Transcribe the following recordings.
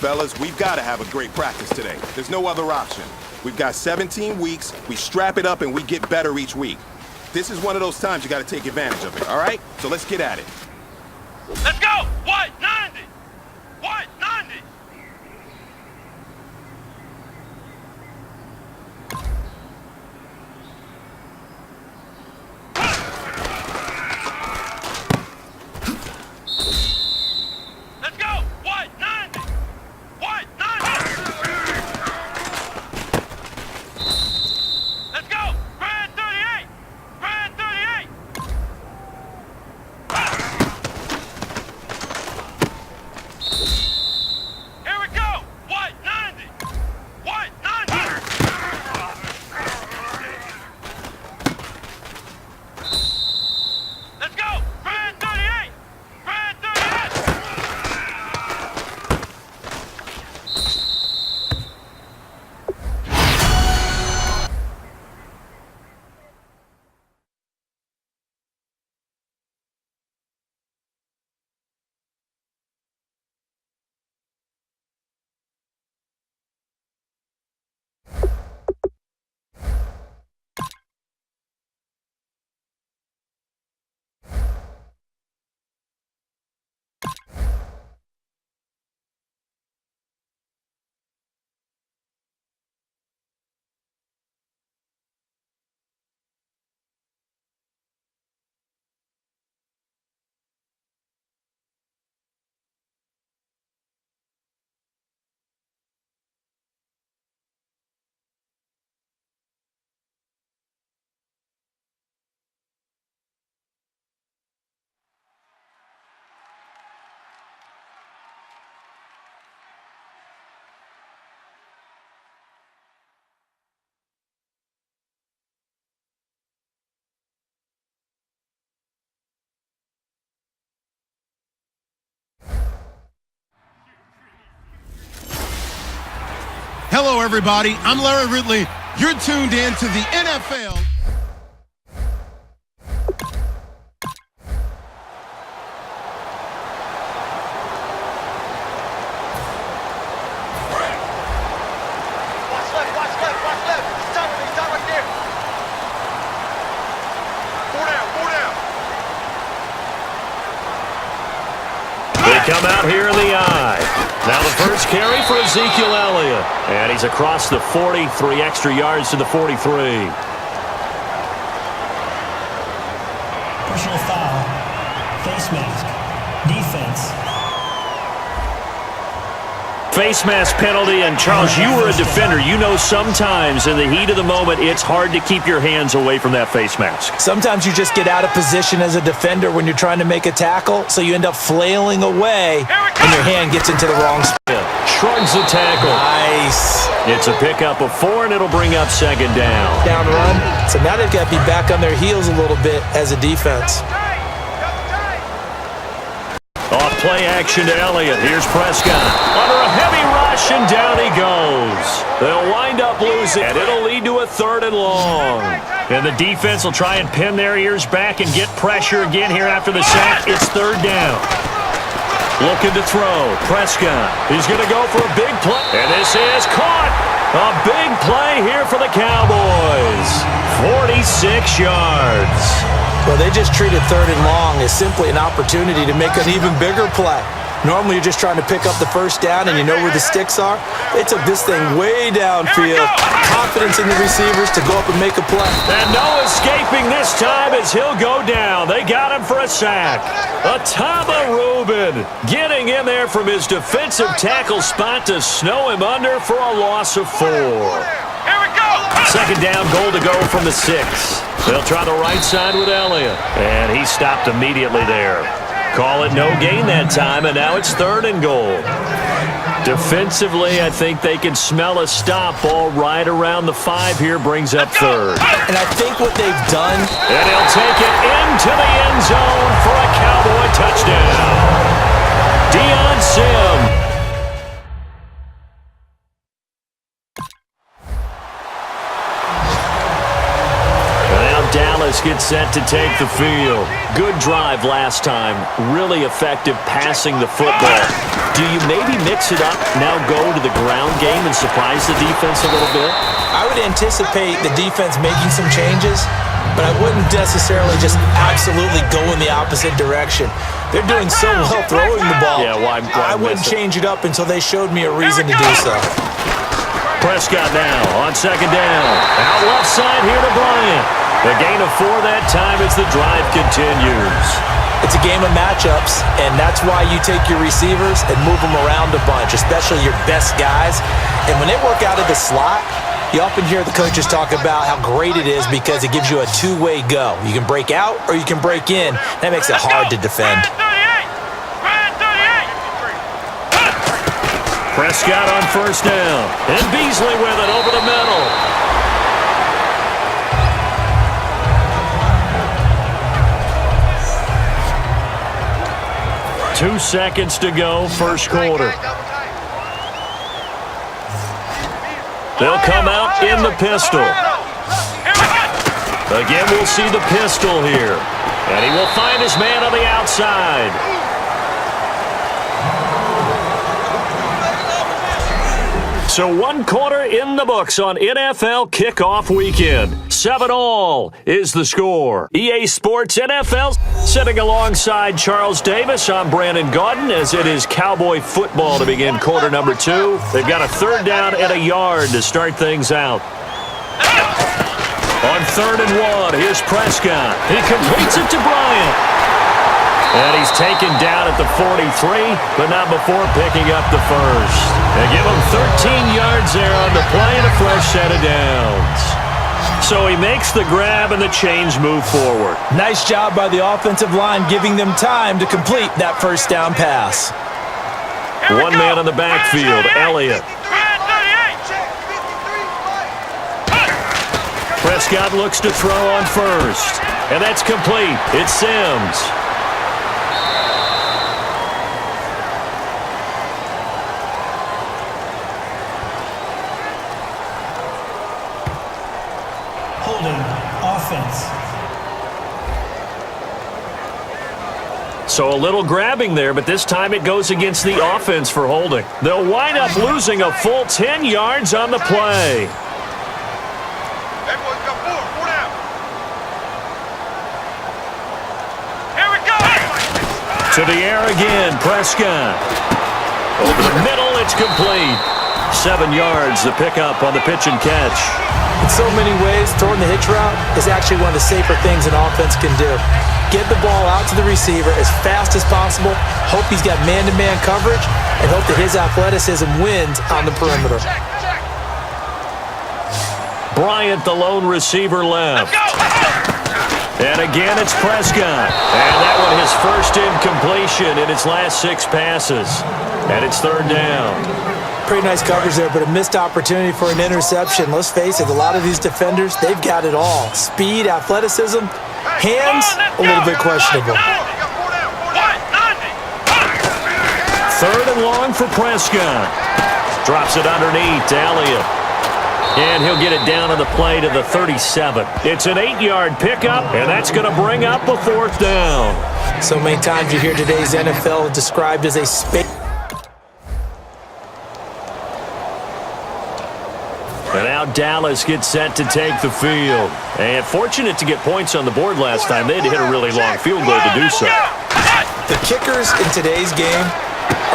Fellas, we've got to have a great practice today. There's no other option. We've got 17 weeks, we strap it up and we get better each week. This is one of those times you got to take advantage of it, all right? So let's get at it. Let's go! White 90! White 90! Let's go! White 90! White 90! Let's go! Brand 38! Brand 38! Here we go! White 90! White 90! Let's go! Brand 38! Brand 38! Hello, everybody. I'm Larry Ridley. You're tuned in to the NFL. Watch left, watch left, watch left! Stop right there! Four down! They come out here in the eye. Now the first carry for Ezekiel Elliott. And he's across the 40, 3 extra yards to the 43. Personal foul. Face mask. Defense. Face mask penalty, and Charles, you were a defender. You know sometimes in the heat of the moment, it's hard to keep your hands away from that face mask. Sometimes you just get out of position as a defender when you're trying to make a tackle, so you end up flailing away, and your hand gets into the wrong spot. Shrugs the tackle. Nice. It's a pickup of 4, and it'll bring up second down. Down run. So now they've got to be back on their heels a little bit as a defense. Off play action to Elliott. Here's Prescott. Under a heavy rush, and down he goes. They'll wind up losing, and it'll lead to a 3rd and long. And the defense will try and pin their ears back and get pressure again here after the sack. It's 3rd down. Looking to throw. Prescott. He's going to go for a big play. And this is caught. A big play here for the Cowboys. 46 yards. Well, they just treated 3rd and long as simply an opportunity to make an even bigger play. Normally, you're just trying to pick up the first down and you know where the sticks are. They took this thing way downfield. Confidence in the receivers to go up and make a play. And no escaping this time as he'll go down. They got him for a sack. Atama Rubin getting in there from his defensive tackle spot to snow him under for a loss of 4. Here we go! Second down, goal to go from the 6. They'll try the right side with Elliott. And he stopped immediately there. Call it no gain that time, and now it's 3rd and goal. Defensively, I think they can smell a stop. Ball right around the 5 here, brings up 3rd. And I think what they've done... And he'll take it into the end zone for a Cowboy touchdown. Deion Sim. Dallas gets set to take the field. Good drive last time. Really effective passing the football. Do you maybe mix it up, now go to the ground game and surprise the defense a little bit? I would anticipate the defense making some changes, but I wouldn't necessarily just absolutely go in the opposite direction. They're doing so well throwing the ball. Yeah, why I wouldn't change it up until they showed me a reason to do so. Prescott now on second down. Out left side here to Bryant. The gain of 4 that time as the drive continues. It's a game of matchups, and that's why you take your receivers and move them around a bunch, especially your best guys. And when they work out of the slot, you often hear the coaches talk about how great it is because it gives you a two-way go. You can break out or you can break in. That makes it hard to defend. Prescott on first down. And Beasley with it over the middle. Two seconds to go, first quarter. They'll come out in the pistol. Again, we'll see the pistol here. And he will find his man on the outside. So 1 quarter in the books on NFL kickoff weekend. 7-all is the score. EA Sports NFL sitting alongside Charles Davis. I'm Brandon Gaudin as it is Cowboy football to begin quarter number 2. They've got a third down and a yard to start things out. On 3rd and 1, here's Prescott. He completes it to Bryant. And he's taken down at the 43, but not before picking up the first. They give him 13 yards there on the play and a fresh set of downs. So he makes the grab and the chains move forward. Nice job by the offensive line giving them time to complete that first down pass. One man in the backfield, Elliott. Prescott looks to throw on first, and that's complete. It's Sims. Offense. So a little grabbing there, but this time it goes against the offense for holding. They'll wind up losing a full 10 yards on the play. Everyone's got 4 down. Here we go. To the air again, Prescott. Over the middle, it's complete. 7 yards, the pickup on the pitch and catch. In so many ways, throwing the hitch route is actually one of the safer things an offense can do. Get the ball out to the receiver as fast as possible, hope he's got man-to-man coverage, and hope that his athleticism wins on the perimeter. Bryant, the lone receiver left. And again, it's Prescott. And that one his first incompletion in its last 6 passes. And it's 3rd down. Pretty nice coverage there, but a missed opportunity for an interception. Let's face it, a lot of these defenders, they've got it all. Speed, athleticism, hands, a little bit questionable. 3rd and long for Prescott. Drops it underneath to Elliott. And he'll get it down on the play to the 37. It's an 8-yard pickup, and that's going to bring up a 4th down. So many times you hear today's NFL described as a space. And now Dallas gets set to take the field. And fortunate to get points on the board last time. They had to hit a really long field goal to do so. The kickers in today's game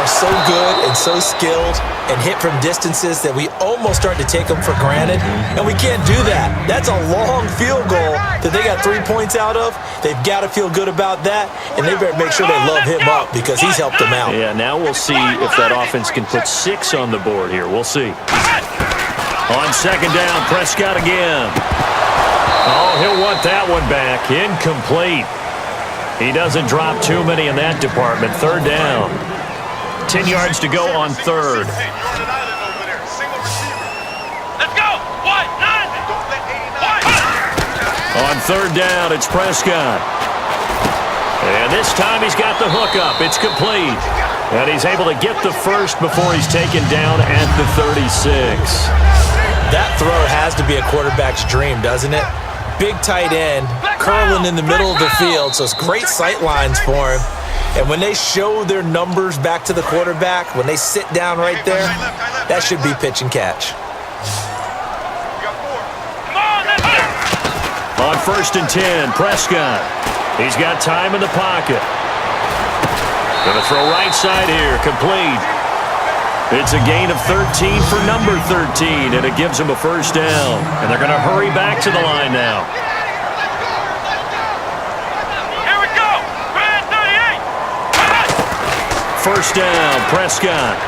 are so good and so skilled and hit from distances that we almost start to take them for granted. And we can't do that. That's a long field goal that they got 3 points out of. They've got to feel good about that, and they better make sure they love him up because he's helped them out. Yeah, now we'll see if that offense can put 6 on the board here. We'll see. On 2nd down, Prescott again. Oh, he'll want that one back. Incomplete. He doesn't drop too many in that department. 3rd down. 10 yards to go on 3rd. Let's go. What? 9. On 3rd down, it's Prescott. And this time he's got the hook up. It's complete. And he's able to get the first before he's taken down at the 36. That throw has to be a quarterback's dream, doesn't it? Big tight end, curling in the middle of the field, so it's great sight lines for him. And when they show their numbers back to the quarterback, when they sit down right there, that should be pitch and catch. On 1st and 10, Prescott. He's got time in the pocket. Going to throw right side here, complete. It's a gain of 13 for number 13, and it gives him a first down. And they're going to hurry back to the line now. Here we go. 38. First down, Prescott.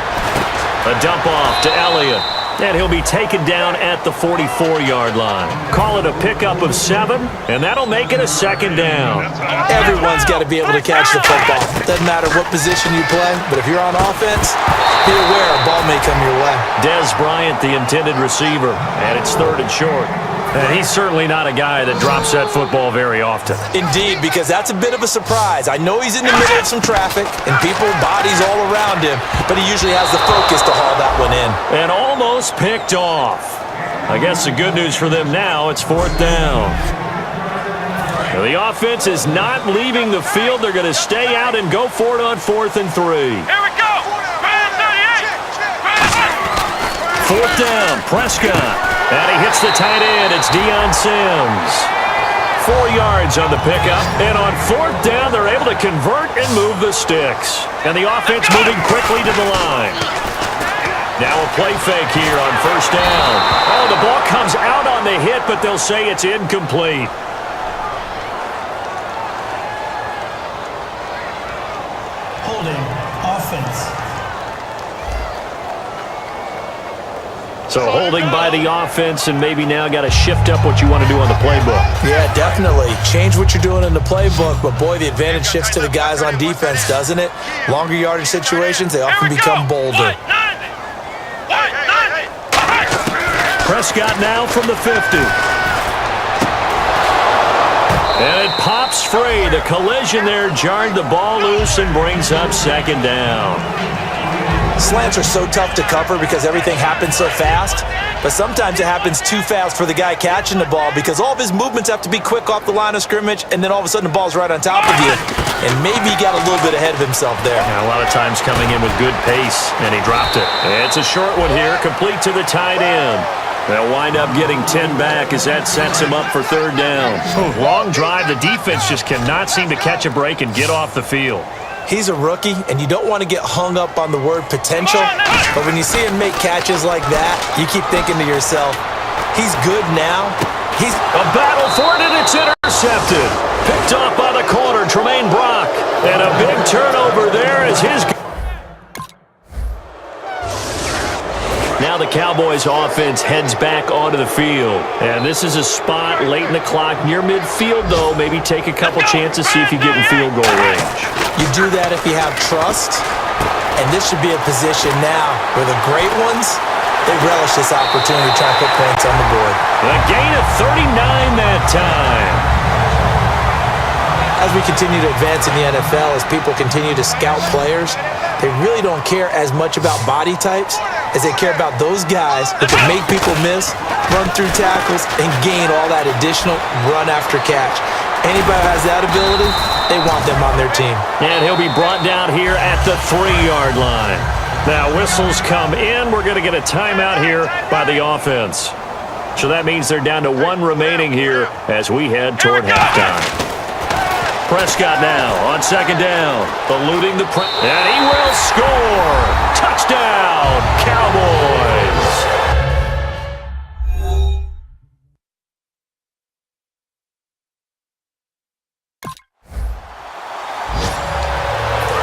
A dump off to Elliott. And he'll be taken down at the 44-yard line. Call it a pickup of 7, and that'll make it a second down. Everyone's got to be able to catch the football. Doesn't matter what position you play, but if you're on offense, be aware a ball may come your way. Des Bryant, the intended receiver, and it's 3rd and short. And he's certainly not a guy that drops that football very often. Indeed, because that's a bit of a surprise. I know he's in the middle of some traffic and people, bodies all around him, but he usually has the focus to haul that one in. And almost picked off. I guess the good news for them now, it's 4th down. Now, the offense is not leaving the field. They're going to stay out and go for it on 4th and 3. Here we go. 38. 4th down, Prescott. And he hits the tight end. It's Deion Sims. 4 yards on the pickup. And on 4th down, they're able to convert and move the sticks. And the offense moving quickly to the line. Now a play fake here on 1st down. Oh, the ball comes out on the hit, but they'll say it's incomplete. Holding. Offense. So holding by the offense, and maybe now got to shift up what you want to do on the playbook. Yeah, definitely. Change what you're doing in the playbook, but boy, the advantage shifts to the guys on defense, doesn't it? Longer yardage situations, they often become bolder. Prescott now from the 50. And it pops free. The collision there jarred the ball loose and brings up 2nd down. Slants are so tough to cover because everything happens so fast, but sometimes it happens too fast for the guy catching the ball because all of his movements have to be quick off the line of scrimmage, and then all of a sudden the ball's right on top of you. And maybe he got a little bit ahead of himself there. Yeah, a lot of times coming in with good pace, and he dropped it. It's a short one here, complete to the tight end. They'll wind up getting 10 back as that sets him up for 3rd down. Long drive. The defense just cannot seem to catch a break and get off the field. He's a rookie, and you don't want to get hung up on the word potential, but when you see him make catches like that, you keep thinking to yourself, he's good now. He's a battle for it, and it's intercepted. Picked off by the corner, Tremaine Brock. And a big turnover there as his... Now the Cowboys offense heads back onto the field. And this is a spot late in the clock near midfield, though. Maybe take a couple chances, see if you get in field goal range. You do that if you have trust. And this should be a position now where the great ones, they relish this opportunity to try and put points on the board. A gain of 39 that time. As we continue to advance in the NFL, as people continue to scout players, they really don't care as much about body types as they care about those guys that can make people miss, run through tackles, and gain all that additional run after catch. Anybody who has that ability, they want them on their team. And he'll be brought down here at the 3-yard line. Now whistles come in. We're going to get a timeout here by the offense. So that means they're down to 1 remaining here as we head toward halftime. Prescott now on 2nd down, eluding the press, and he will score. Touchdown, Cowboys.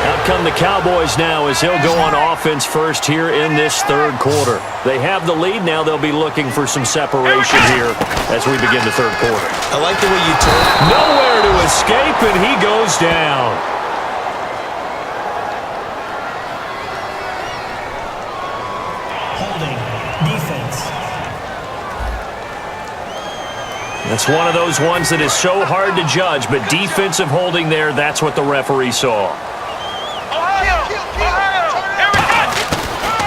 Out come the Cowboys now as he'll go on offense first here in this 3rd quarter. They have the lead now. They'll be looking for some separation here as we begin the 3rd quarter. I like the way you turn. Nowhere to escape, and he goes down. Holding. Defense. That's one of those ones that is so hard to judge, but defensive holding there, that's what the referee saw.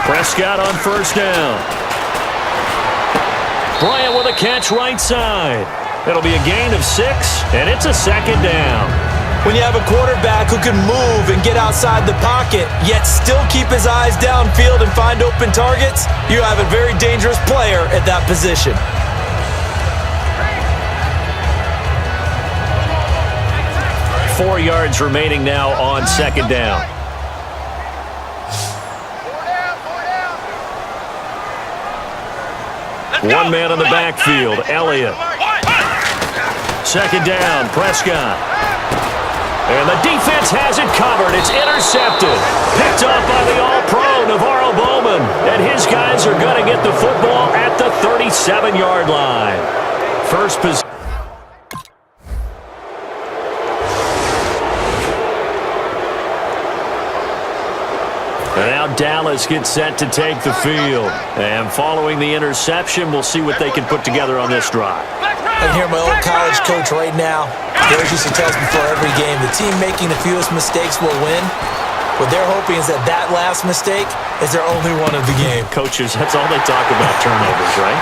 Prescott on 1st down. Bryant with a catch right side. It'll be a gain of 6, and it's a second down. When you have a quarterback who can move and get outside the pocket, yet still keep his eyes downfield and find open targets, you have a very dangerous player at that position. Four yards remaining now on second down. One man in the backfield, Elliott. Second down, Prescott. And the defense has it covered. It's intercepted. Picked up by the all-pro, Navarro Bowman. And his guys are going to get the football at the 37-yard line. First position. And now Dallas gets set to take the field. And following the interception, we'll see what they can put together on this drive. I can hear my old college coach right now. He always used to tell us before every game, the team making the fewest mistakes will win. What they're hoping is that last mistake is their only one of the game. Coaches, that's all they talk about, turnovers, right?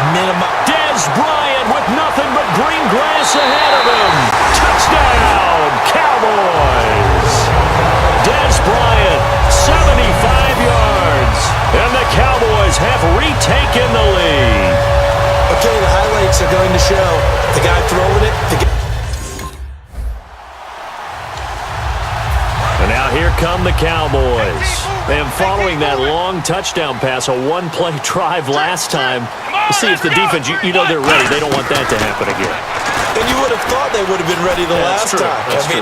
Dez Bryant with nothing but green grass ahead of him. Touchdown, Cowboys. Dez Bryant, 75 yards. And the Cowboys have retaken the lead. Okay, the highlights are going to show the guy throwing it. And now here come the Cowboys. And following that long touchdown pass, a one-play drive last time, you see if the defense, you know they're ready. They don't want that to happen again. And you would have thought they would have been ready the last time.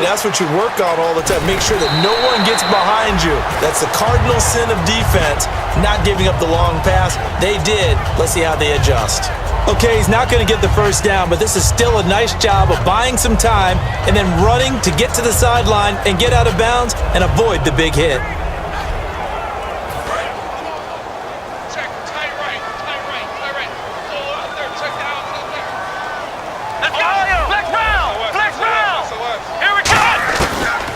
That's what you work on all the time. Make sure that no one gets behind you. That's the cardinal sin of defense, not giving up the long pass. They did. Let's see how they adjust. Okay, he's not going to get the first down, but this is still a nice job of buying some time and then running to get to the sideline and get out of bounds and avoid the big hit.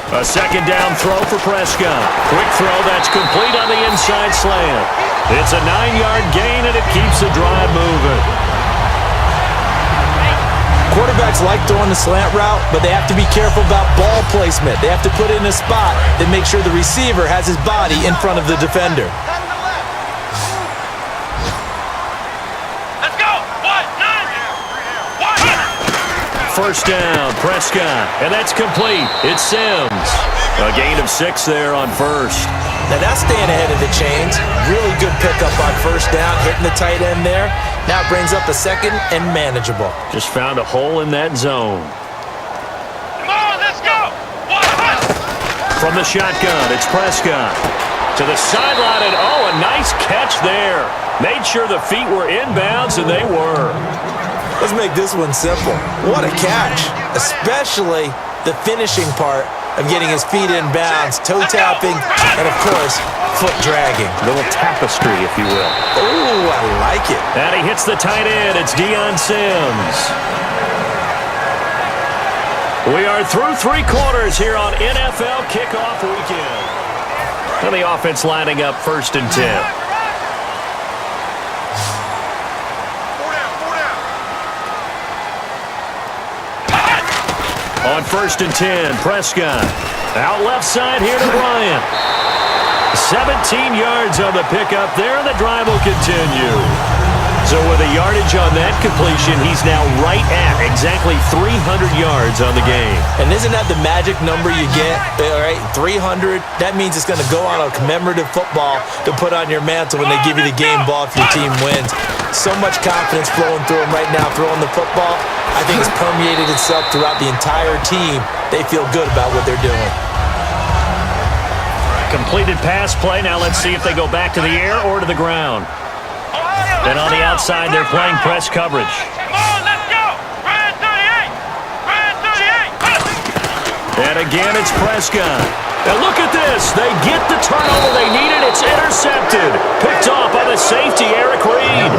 A second down throw for Prescott. Quick throw that's complete on the inside slant. It's a 9-yard gain, and it keeps the drive moving. Quarterbacks like throwing the slant route, but they have to be careful about ball placement. They have to put it in a spot that makes sure the receiver has his body in front of the defender. Let's go! First down, Prescott, and that's complete. It's Sims. A gain of 6 there on first. Now that's staying ahead of the chains. Really good pickup on first down, hitting the tight end there. Now it brings up a second and manageable. Just found a hole in that zone. Come on, let's go! From the shotgun, it's Prescott. To the sideline, and a nice catch there. Made sure the feet were inbounds, and they were. Let's make this one simple. What a catch, especially the finishing part of getting his feet in bounds, toe tapping, and of course, foot dragging. A little tapestry, if you will. Ooh, I like it. And he hits the tight end. It's Deion Sims. We are through 3 quarters here on NFL Kickoff Weekend. And the offense lining up 1st and 10. On 1st and 10, Prescott. Out left side here to Bryant. 17 yards on the pickup there, and the drive will continue. So with a yardage on that completion, he's now right at exactly 300 yards on the game. And isn't that the magic number you get? All right, 300. That means it's going to go on a commemorative football to put on your mantle when they give you the game ball if your team wins. So much confidence flowing through him right now, throwing the football. I think it's permeated itself throughout the entire team. They feel good about what they're doing. Completed pass play. Now let's see if they go back to the air or to the ground. Then on the outside, they're playing press coverage. Come on, let's go! Brand 38! Brand 38! And again, it's Prescott. Now look at this. They get the turnover they needed. It's intercepted. Picked off by the safety, Eric Reed.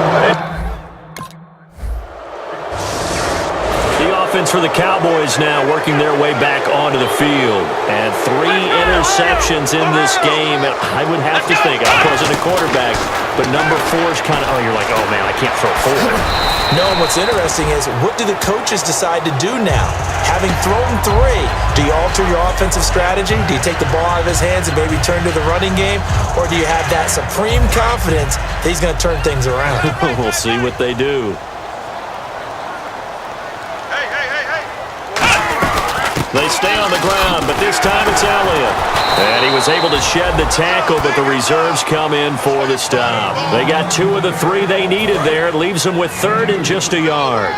The offense for the Cowboys now working their way back onto the field. And 3 interceptions in this game. And I would have to think, I wasn't a quarterback, but number 4 is kind of, you're like, oh, man, I can't throw 4. No, and what's interesting is, what do the coaches decide to do now? Having thrown 3, do you alter your offensive strategy? Do you take the ball out of his hands and maybe turn to the running game? Or do you have that supreme confidence that he's going to turn things around? We'll see what they do. They stay on the ground, but this time it's Elliott. And he was able to shed the tackle, but the reserves come in for the stop. They got 2 of the 3 they needed there. It leaves them with 3rd and just a yard.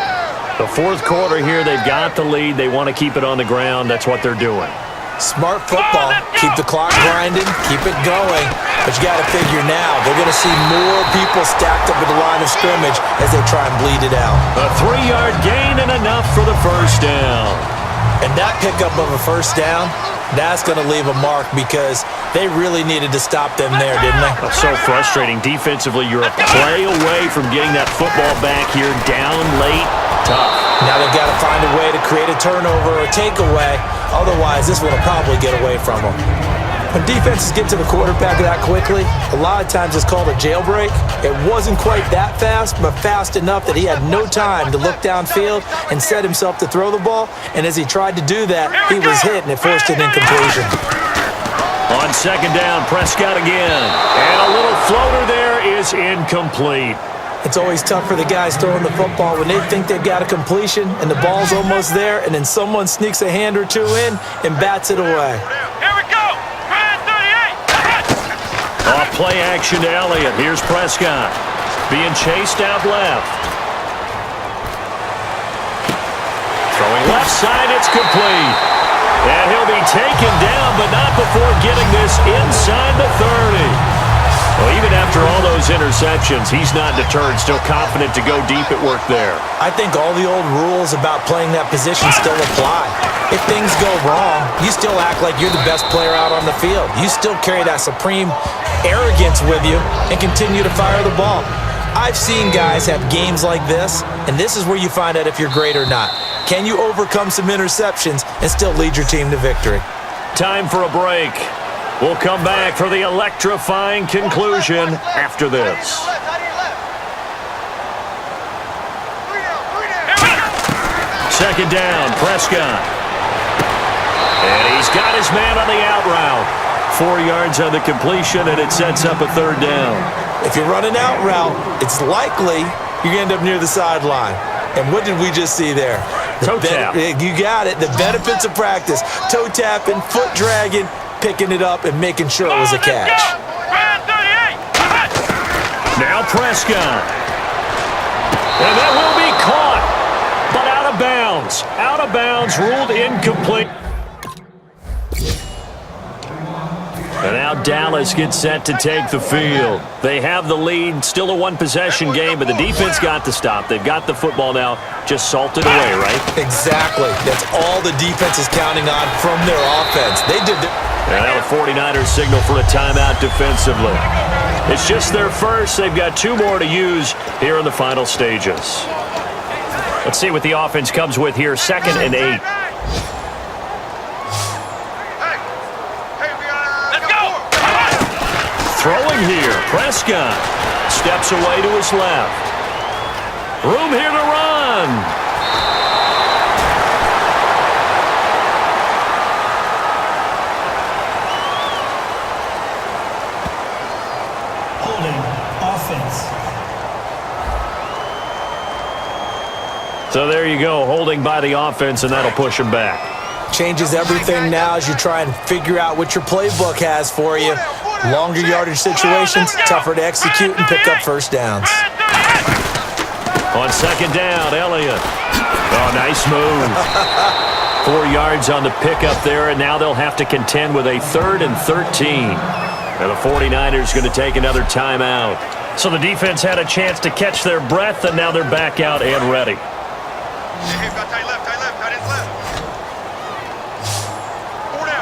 The 4th quarter here, they've got the lead. They want to keep it on the ground. That's what they're doing. Smart football. Keep the clock grinding. Keep it going. But you got to figure now, they're going to see more people stacked up at the line of scrimmage as they try and bleed it out. A 3-yard gain and enough for the first down. And that pickup of a first down, that's going to leave a mark because they really needed to stop them there, didn't they? That's so frustrating. Defensively, you're a play away from getting that football back here down late. Tough. Now they've got to find a way to create a turnover or takeaway. Otherwise, this one will probably get away from them. When defenses get to the quarterback that quickly, a lot of times it's called a jailbreak. It wasn't quite that fast, but fast enough that he had no time to look downfield and set himself to throw the ball. And as he tried to do that, he was hit and it forced an incompletion. On second down, Prescott again. And a little floater there is incomplete. It's always tough for the guys throwing the football when they think they've got a completion and the ball's almost there, and then someone sneaks a hand or 2 in and bats it away. Here we go. Off play action to Elliott. Here's Prescott. Being chased out left. Throwing left side, it's complete. And he'll be taken down, but not before getting this inside the 30. Well, even after all those interceptions, he's not deterred, still confident to go deep at work there. I think all the old rules about playing that position still apply. If things go wrong, you still act like you're the best player out on the field. You still carry that supreme arrogance with you and continue to fire the ball. I've seen guys have games like this, and this is where you find out if you're great or not. Can you overcome some interceptions and still lead your team to victory? Time for a break. We'll come back for the electrifying conclusion after this. Second down, Prescott. And he's got his man on the out route. 4 yards on the completion, and it sets up a 3rd down. If you run an out route, it's likely you're going to end up near the sideline. And what did we just see there? Toe tap. You got it. The benefits of practice. Toe tapping, foot dragging, picking it up, and making sure it was a catch. Now Prescott. And that will be caught, but out of bounds. Out of bounds, ruled incomplete. And now Dallas gets set to take the field. They have the lead, still a 1-possession game, but the defense got the stop. They've got the football now, just salted away, right? Exactly. That's all the defense is counting on from their offense. They did And now the 49ers signal for a timeout defensively. It's just their first. They've got 2 more to use here in the final stages. Let's see what the offense comes with here, 2nd and 8. Throwing here, Prescott steps away to his left. Room here to run. Holding. Offense. So there you go, holding by the offense, and that'll push him back. changes everything now as you try and figure out what your playbook has for you. Longer yardage situations, tougher to execute and pick up first downs. On second down, Elliott. Oh, nice move. 4 yards on the pickup there, and now they'll have to contend with a 3rd and 13. And the 49ers going to take another timeout. So the defense had a chance to catch their breath, and now they're back out and ready.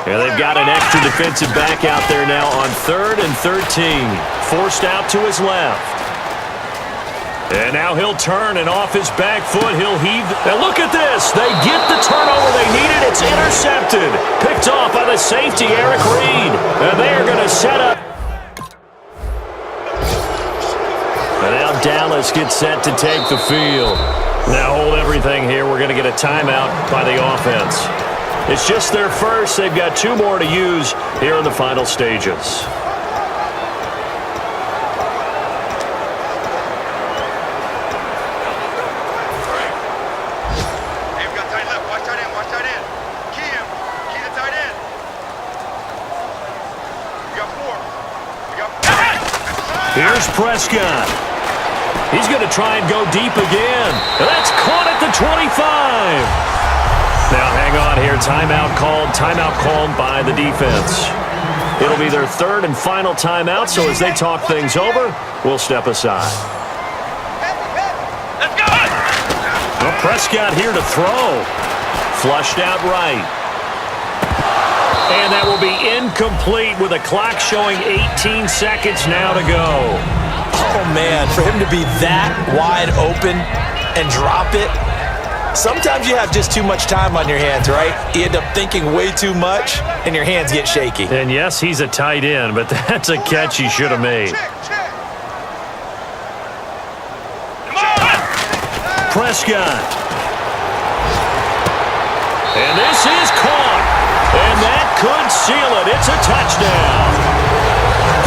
And they've got an extra defensive back out there now on 3rd and 13. Forced out to his left. And now he'll turn, and off his back foot, he'll heave. And look at this. They get the turnover they needed. It's intercepted. Picked off by the safety, Eric Reed. And they are going to set up. Dallas gets set to take the field. Now hold everything here. We're going to get a timeout by the offense. It's just their first. They've got 2 more to use here in the final stages. Here's Prescott. He's going to try and go deep again. And that's caught at the 25. Now hang on here. Timeout called by the defense. It'll be their 3rd and final timeout, so as they talk things over, we'll step aside. Let's go! Well, Prescott here to throw. Flushed out right. And that will be incomplete with a clock showing 18 seconds now to go. Oh, man, for him to be that wide open and drop it, sometimes you have just too much time on your hands, right? You end up thinking way too much, and your hands get shaky. And yes, he's a tight end, but that's a catch he should have made. Prescott. And this is caught. And that could seal it. It's a touchdown.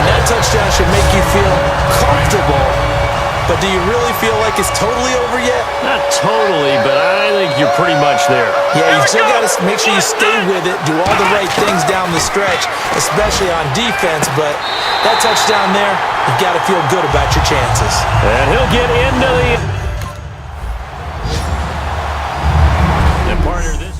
And that touchdown should make you feel comfortable. But do you really feel like it's totally over yet? Not totally, but I think you're pretty much there. Yeah, you still got to make sure you stay with it, do all the right things down the stretch, especially on defense. But that touchdown there, you've got to feel good about your chances. And he'll get into the... And partner, this...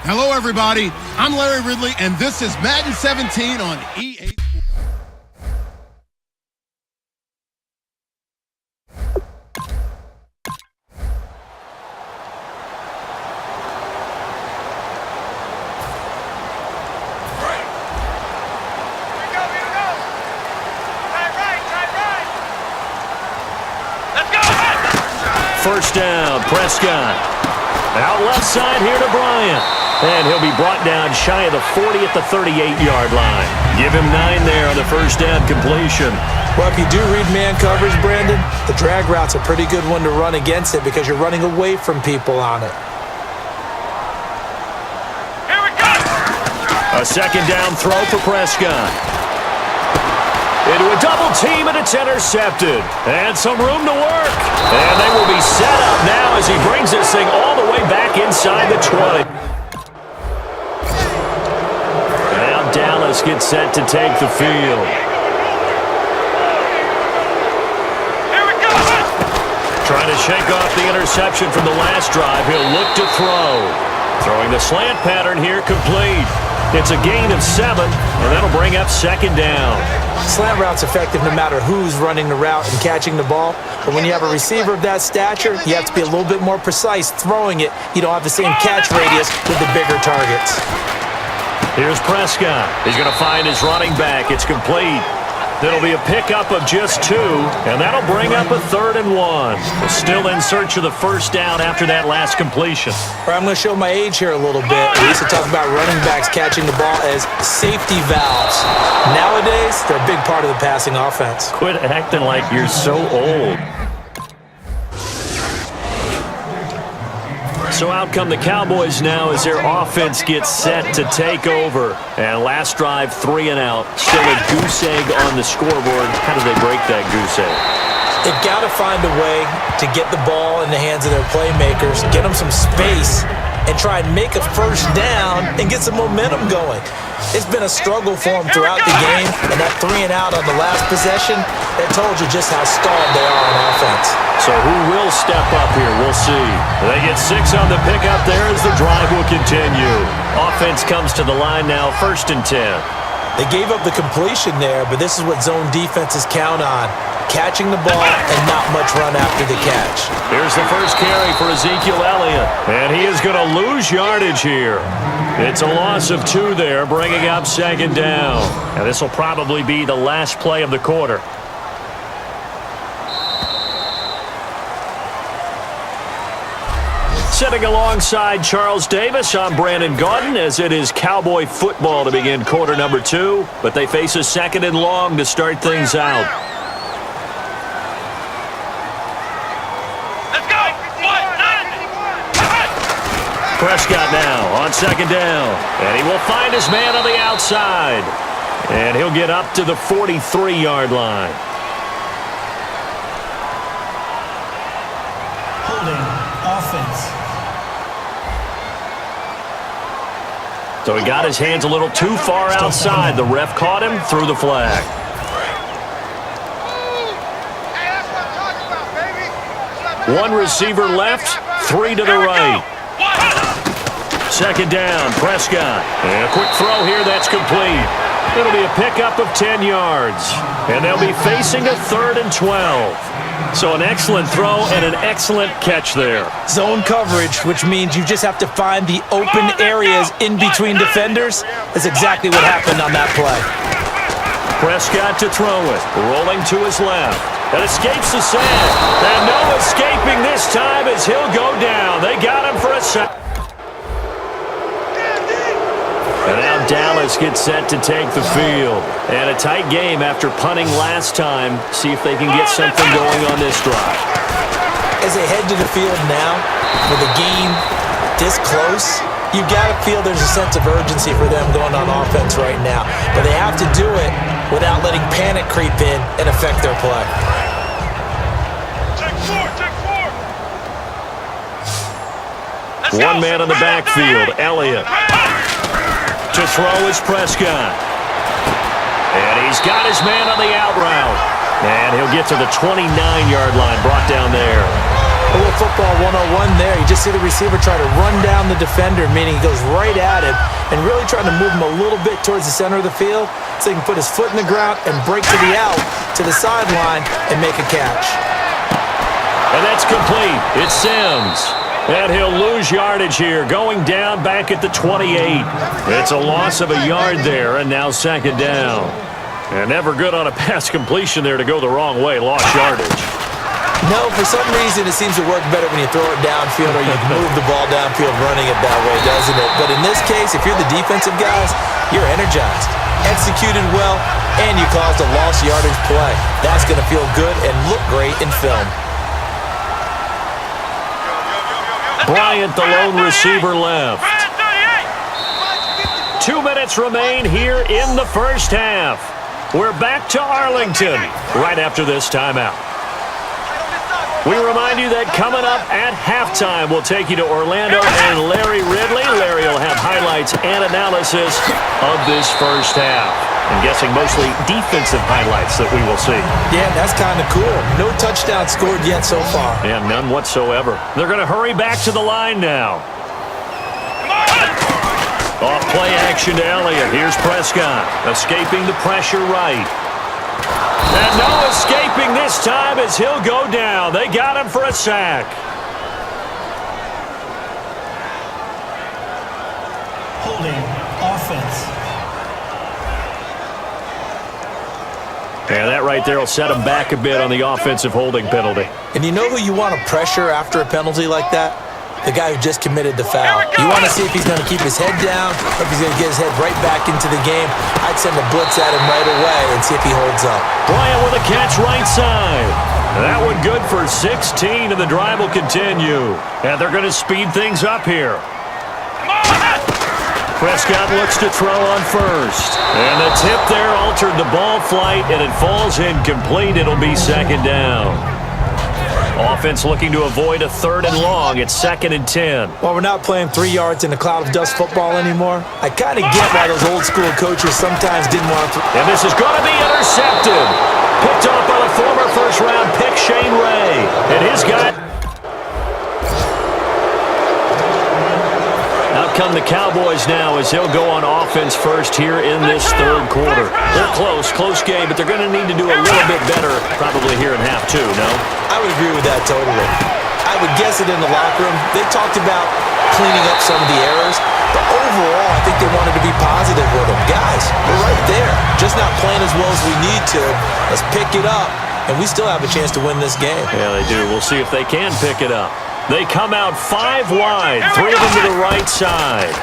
Hello, everybody. I'm Larry Ridley, and this is Madden 17 on EA. First down, Prescott. Out left side here to Bryant. And he'll be brought down shy of the 40 at the 38-yard line. Give him 9 there on the first down completion. Well, if you do read man coverage, Brandon, the drag route's a pretty good one to run against it because you're running away from people on it. Here we go! A second down throw for Prescott. Into a double team, and it's intercepted. And some room to work. And they will be set up now as he brings this thing all the way back inside the 20. Now Dallas gets set to take the field. Here we go! Trying to shake off the interception from the last drive. He'll look to throw. Throwing the slant pattern here complete. It's a gain of 7, and that'll bring up second down. Slant route's effective no matter who's running the route and catching the ball. But when you have a receiver of that stature, you have to be a little bit more precise throwing it. You don't have the same catch radius with the bigger targets. Here's Prescott. He's going to find his running back. It's complete. It'll be a pickup of just 2, and that'll bring up a 3rd and 1. Still in search of the first down after that last completion. I'm going to show my age here a little bit. We used to talk about running backs catching the ball as safety valves. Nowadays, they're a big part of the passing offense. Quit acting like you're so old. So out come the Cowboys now as their offense gets set to take over. And last drive, 3 and out. Still a goose egg on the scoreboard. How do they break that goose egg? They've got to find a way to get the ball in the hands of their playmakers, get them some space, and try and make a first down and get some momentum going. It's been a struggle for them throughout the game, and that 3 and out on the last possession, that told you just how stalled they are on offense. So who will step up here? We'll see. They get 6 on the pickup there as the drive will continue. Offense comes to the line now, 1st and 10. They gave up the completion there, but this is what zone defenses count on. Catching the ball and not much run after the catch. Here's the first carry for Ezekiel Elliott, and he is going to lose yardage here. It's a loss of 2 there, bringing up second down. And this will probably be the last play of the quarter. Sitting alongside Charles Davis, I'm Brandon Gaudin, as it is Cowboy football to begin quarter number 2, but they face a 2nd and long to start things out. Let's go! Prescott now on 2nd down, and he will find his man on the outside, and he'll get up to the 43-yard line. Holding. Offense. So he got his hands a little too far outside. The ref caught him, threw the flag. One receiver left, 3 to the right. 2nd down, Prescott. And a quick throw here that's complete. It'll be a pickup of 10 yards. And they'll be facing a 3rd and 12. So an excellent throw and an excellent catch there. Zone coverage, which means you just have to find the open areas in between defenders. That's exactly what happened on that play. Prescott to throw it, rolling to his left. And escapes the sack. And no escaping this time as he'll go down. They got him for a sack. And now Dallas gets set to take the field. And a tight game after punting last time. See if they can get something going on this drive. As they head to the field now, with a game this close, you got to feel there's a sense of urgency for them going on offense right now. But they have to do it without letting panic creep in and affect their play. Check 4. One man on the backfield, Elliott. To throw is Prescott. And he's got his man on the out route. And he'll get to the 29-yard line, brought down there. A little football 101 there. You just see the receiver try to run down the defender, meaning he goes right at him and really trying to move him a little bit towards the center of the field so he can put his foot in the ground and break to the out, to the sideline, and make a catch. And that's complete. It's Sims. And he'll lose yardage here, going down back at the 28. It's a loss of a yard there, and now 2nd down. And never good on a pass completion there to go the wrong way. Lost yardage. No, for some reason it seems to work better when you throw it downfield or you move the ball downfield running it that way, doesn't it? But in this case, if you're the defensive guys, you're energized, executed well, and you caused a lost yardage play. That's going to feel good and look great in film. Bryant, the lone receiver, left. 2 minutes remain here in the first half. We're back to Arlington right after this timeout. We remind you that coming up at halftime, we'll take you to Orlando and Larry Ridley. Larry will have highlights and analysis of this first half. I'm guessing mostly defensive highlights that we will see. Yeah, that's kind of cool. No touchdown scored yet so far. And none whatsoever. They're going to hurry back to the line now. Off play action to Elliott. Here's Prescott. Escaping the pressure right. And no escaping this time as he'll go down. They got him for a sack. Holding. Offense. Yeah, that right there will set him back a bit on the offensive holding penalty. And you know who you want to pressure after a penalty like that? The guy who just committed the foul. You want to see if he's going to keep his head down or if he's going to get his head right back into the game. I'd send a blitz at him right away and see if he holds up. Bryant with a catch right side. That one good for 16, and the drive will continue. And they're going to speed things up here. Prescott looks to throw on first. And the tip there altered the ball flight, and it falls incomplete. It'll be second down. Offense looking to avoid a 3rd and long. It's 2nd and 10. While we're not playing 3 yards in a cloud of dust football anymore, I kind of get why those old school coaches sometimes didn't want to. And this is going to be intercepted. Picked off by the former first-round pick, Shane Ray. And his guy. Out come the Cowboys now as they'll go on offense first here in this 3rd quarter. They're close game, but they're going to need to do a little bit better probably here in half 2, no? I would agree with that totally. I would guess it in the locker room. They talked about cleaning up some of the errors, but overall, I think they wanted to be positive with them. Guys, we're right there. Just not playing as well as we need to. Let's pick it up, and we still have a chance to win this game. Yeah, they do. We'll see if they can pick it up. They come out 5 wide, 3 of them to the right side.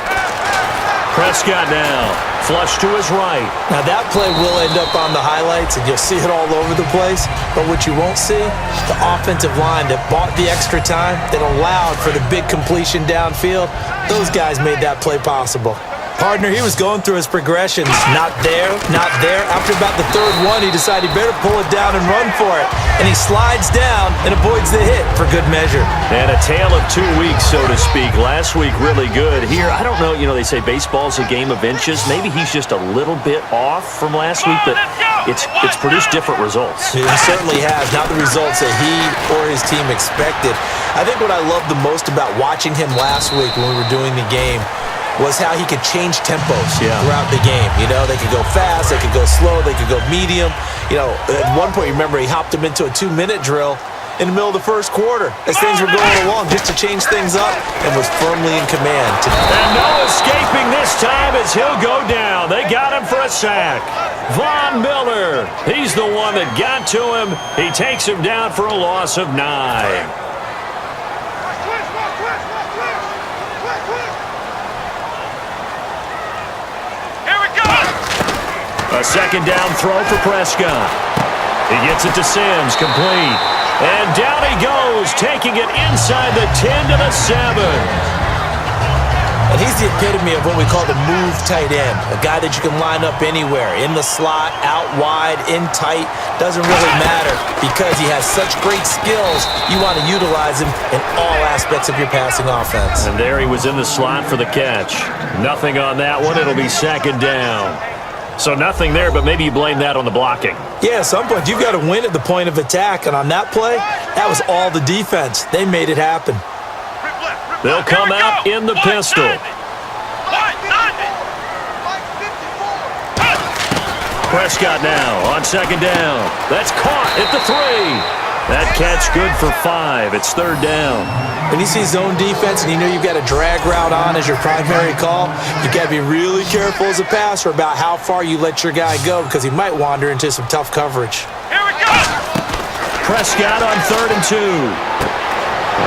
Prescott now, flush to his right. Now that play will end up on the highlights, and you'll see it all over the place. But what you won't see, the offensive line that bought the extra time, that allowed for the big completion downfield, those guys made that play possible. Partner, he was going through his progressions. Not there, not there. After about the 3rd one, he decided he better pull it down and run for it. And he slides down and avoids the hit for good measure. And a tale of 2 weeks, so to speak. Last week, really good. Here, I don't know, they say baseball's a game of inches. Maybe he's just a little bit off from last week, but it's produced different results. He certainly has. Not the results that he or his team expected. I think what I loved the most about watching him last week when we were doing the game was how he could change tempos throughout the game. They could go fast, they could go slow, they could go medium. At one point, remember, he hopped him into a 2-minute drill in the middle of the 1st quarter as things were going along just to change things up and was firmly in command. And no escaping this time as he'll go down. They got him for a sack. Von Miller, he's the one that got to him. He takes him down for a loss of 9. A 2nd down throw for Prescott. He gets it to Sims, complete. And down he goes, taking it inside the 10 to the 7. And he's the epitome of what we call the move tight end. A guy that you can line up anywhere. In the slot, out wide, in tight. Doesn't really matter because he has such great skills. You want to utilize him in all aspects of your passing offense. And there he was in the slot for the catch. Nothing on that one. It'll be 2nd down. So nothing there, but maybe you blame that on the blocking. Yeah, at some point, you've got to win at the point of attack. And on that play, that was all the defense. They made it happen. They'll come out in the pistol. Prescott now on 2nd down. That's caught at the 3. That catch good for 5. It's 3rd down. When you see zone defense and you know you've got a drag route on as your primary call, you've got to be really careful as a passer about how far you let your guy go because he might wander into some tough coverage. Here we go! Prescott on 3rd and 2.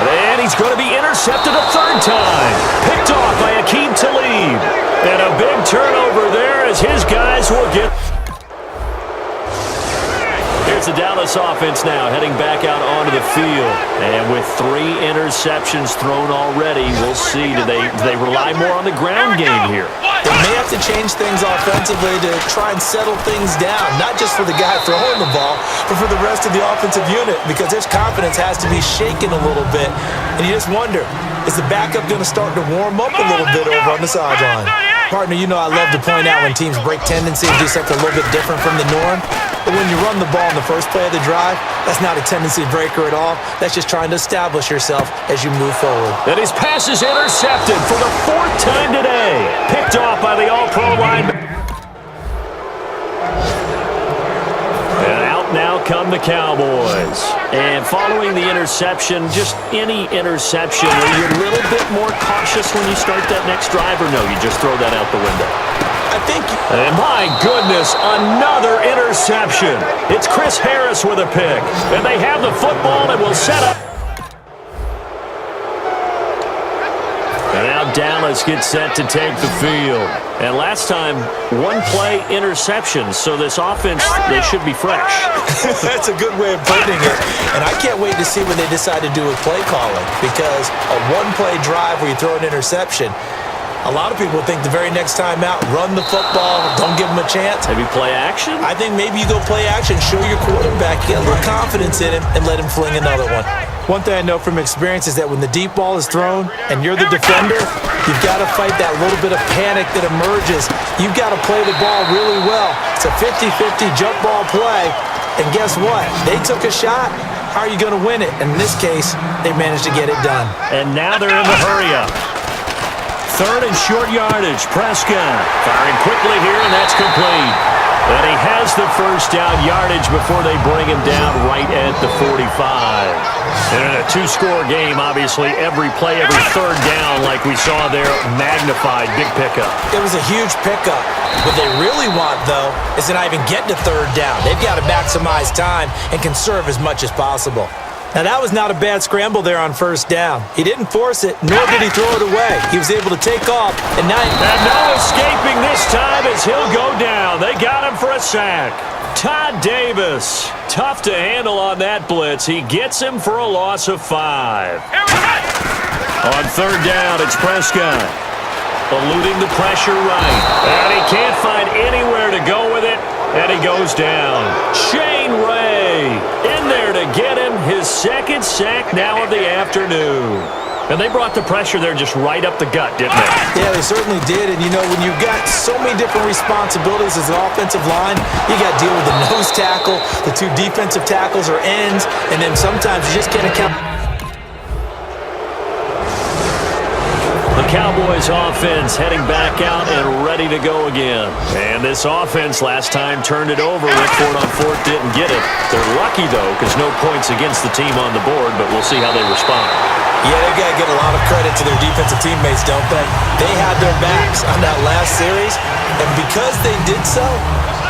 And he's going to be intercepted a 3rd time. Picked off by Akeem Talib. And a big turnover there as his guys will get... Here's the Dallas offense now heading back out onto the field. And with 3 interceptions thrown already, we'll see. Do they rely more on the ground game here? They may have to change things offensively to try and settle things down, not just for the guy throwing the ball, but for the rest of the offensive unit, because his confidence has to be shaken a little bit. And you just wonder, is the backup going to start to warm up a little bit over on the sideline? Partner, you know I love to point out when teams break tendency and do something a little bit different from the norm. But when you run the ball in the first play of the drive, that's not a tendency breaker at all. That's just trying to establish yourself as you move forward. And his pass is intercepted for the 4th time today. Picked off by the All-Pro lineman. And out now come the Cowboys. And following the interception, just any interception, are you a little bit more cautious when you start that next drive, or no, you just throw that out the window? I think... And my goodness, another interception. It's Chris Harris with a pick. And they have the football and will set up. And now Dallas gets set to take the field. And last time, one-play interception, so this offense, they should be fresh. That's a good way of putting it. And I can't wait to see what they decide to do with play calling, because a one-play drive where you throw an interception, a lot of people think the very next time out, run the football, don't give them a chance. Maybe play action? I think maybe you go play action, show your quarterback, get a little confidence in him, and let him fling another one. One thing I know from experience is that when the deep ball is thrown and you're the defender, you've got to fight that little bit of panic that emerges. You've got to play the ball really well. It's a 50-50 jump ball play, and guess what? They took a shot. How are you going to win it? And in this case, they managed to get it done. And now they're in the hurry-up. 3rd and short yardage. Prescott firing quickly here, and that's complete. And he has the first down yardage before they bring him down right at the 45. And in a 2-score game, obviously, every play, every 3rd down, like we saw there, magnified, big pickup. It was a huge pickup. What they really want, though, is to not even get to 3rd down. They've got to maximize time and conserve as much as possible. Now, that was not a bad scramble there on 1st down. He didn't force it, nor did he throw it away. He was able to take off, and now... And no escaping this time as he'll go down. They got him for a sack. Todd Davis, tough to handle on that blitz. He gets him for a loss of 5. On 3rd down, it's Prescott. Eluding the pressure right. And he can't find anywhere to go with it, and he goes down. Shane Ray in there to get him his 2nd sack now of the afternoon. And they brought the pressure there just right up the gut, didn't they? Yeah, they certainly did. And, you know, when you've got so many different responsibilities as an offensive line, you got to deal with the nose tackle, the 2 defensive tackles or ends, and then sometimes you just can't account. The Cowboys offense heading back out and ready to go again. And this offense last time turned it over. Went for it on 4th, didn't get it. They're lucky, though, because no points against the team on the board, but we'll see how they respond. Yeah, they got to get a lot of credit to their defensive teammates, don't they? They had their backs on that last series, and because they did so,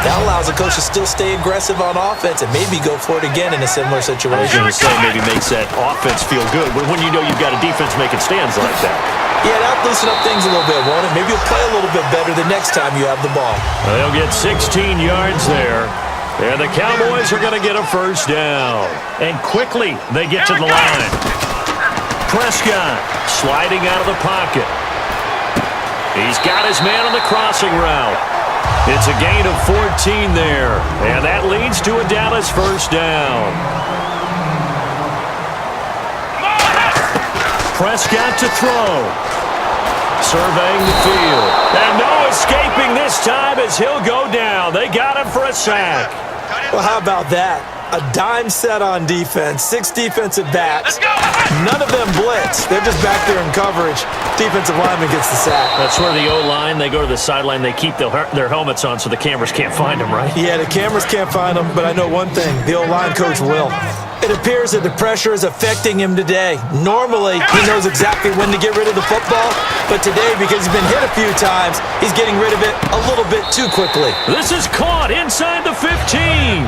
that allows a coach to still stay aggressive on offense and maybe go for it again in a similar situation. I was going to say maybe makes that offense feel good, but when you know you've got a defense making stands like that. Yeah, that'll loosen up things a little bit, won't it? Maybe you'll play a little bit better the next time you have the ball. They'll get 16 yards there. And the Cowboys are going to get a 1st down. And quickly, they get to the line. Prescott sliding out of the pocket. He's got his man on the crossing route. It's a gain of 14 there. And that leads to a Dallas 1st down. Prescott to throw. Surveying the field. And no escaping this time as he'll go down. They got him for a sack. Well, how about that? A dime set on defense, 6 defensive backs. None of them blitz. They're just back there in coverage. Defensive lineman gets the sack. That's where the O-line, they go to the sideline, they keep their helmets on so the cameras can't find them, right? Yeah, the cameras can't find them, but I know one thing. The O-line coach will. It appears that the pressure is affecting him today. Normally, he knows exactly when to get rid of the football, but today, because he's been hit a few times, he's getting rid of it a little bit too quickly. This is caught inside the 15.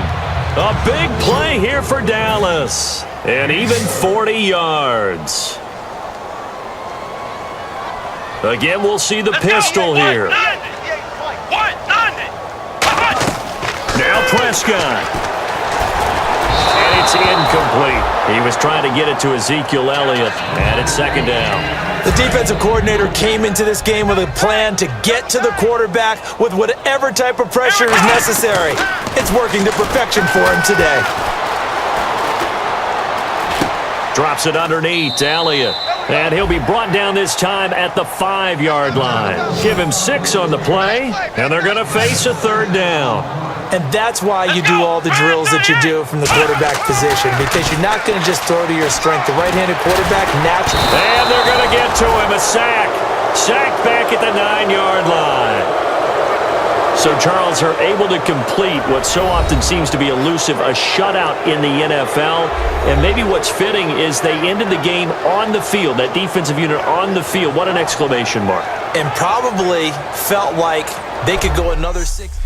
A big play here for Dallas. And even 40 yards. Again, we'll see the pistol here. Now Prescott. And it's incomplete. He was trying to get it to Ezekiel Elliott, and it's 2nd down. The defensive coordinator came into this game with a plan to get to the quarterback with whatever type of pressure is necessary. It's working to perfection for him today. Drops it underneath to Elliott. And he'll be brought down this time at the 5-yard line. Give him 6 on the play, and they're going to face a 3rd down. And that's why you do all the drills that you do from the quarterback position, because you're not going to just throw to your strength. The right-handed quarterback naturally. And they're going to get to him, a sack. Sacked back at the 9-yard line. So, Charles, are able to complete what so often seems to be elusive, a shutout in the NFL. And maybe what's fitting is they ended the game on the field, that defensive unit on the field. What an exclamation mark. And probably felt like they could go another 6.